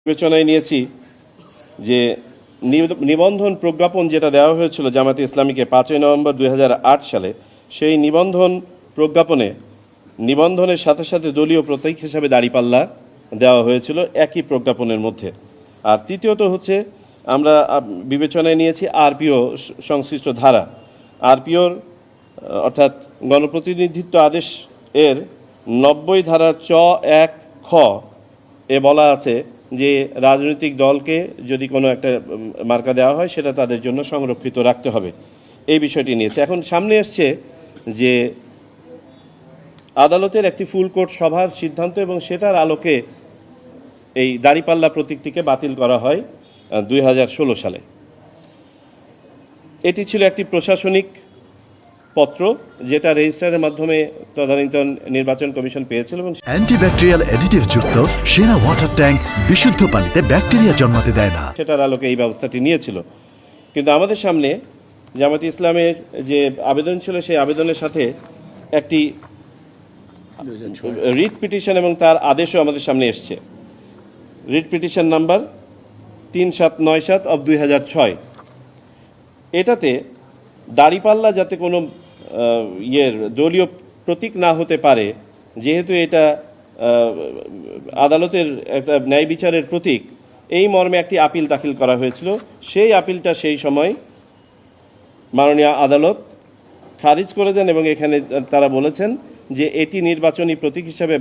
বিবেচনায় নিয়েছি যে নিবন্ধন প্রজ্ঞাপন যেটা দেওয়া হয়েছিল জামাতে ইসলামীকে 5 নভেম্বর 2008 সালে, সেই নিবন্ধন প্রজ্ঞাপনে নিবন্ধনের সাথে সাথে দলীয় প্রতীক হিসাবে দাঁড়িপাল্লা দেওয়া হয়েছিল একই প্রজ্ঞাপনের মধ্যে। আর তৃতীয়ত হচ্ছে আমরা বিবেচনায় নিয়েছি আরপিও সংশ্লিষ্ট ধারা। আরপিওর অর্থাৎ গণপ্রতিনিধিত্ব আদেশ এর 90 ধারার 1 খ এ বলা আছে যে রাজনৈতিক দলকে যদি কোনো একটা মার্কা দেওয়া হয় সেটা তাদের জন্য সংরক্ষিত রাখতে হবে। এই বিষয়টি নিয়েছে। এখন সামনে আসছে যে আদালতের একটি ফুল কোর্ট সভার সিদ্ধান্ত এবং সেটার আলোকে এই দাঁড়িপাল্লা প্রতীকটিকে বাতিল করা হয় 2016 সালে। এটি ছিল একটি প্রশাসনিক পত্র যেটা রেজিস্ট্রারের মাধ্যমে তদানীন্তন নির্বাচন কমিশন পেয়েছিল এবং অ্যান্টিব্যাকটেরিয়াল অ্যাডিটিভ যুক্ত সেরা ওয়াটার ট্যাঙ্ক বিশুদ্ধ পানিতে ব্যাকটেরিয়া জন্মাতে দেয় না। সেটার আলোকে এই ব্যবস্থাটি নিয়েছিল। কিন্তু আমাদের সামনে জামাতে ইসলামের যে আবেদন ছিল সেই আবেদনের সাথে একটি রিট পিটিশন এবং তার আদেশও আমাদের সামনে এসছে। Writ petition number 3797/2006। এটাতে দাঁড়িপাল্লা যাতে কোনো দলীয় প্রতীক না হতে পারে, যেহেতু এটা আদালতের একটা ন্যায় বিচারের প্রতীক, এই মর্মে একটি আপিল দাখিল করা হয়েছিল। সেই আপিলটা সেই সময় মাননীয় আদালত খারিজ করে দেন এবং এখানে তারা বলেছেন যে এটি নির্বাচনী প্রতীক হিসাবে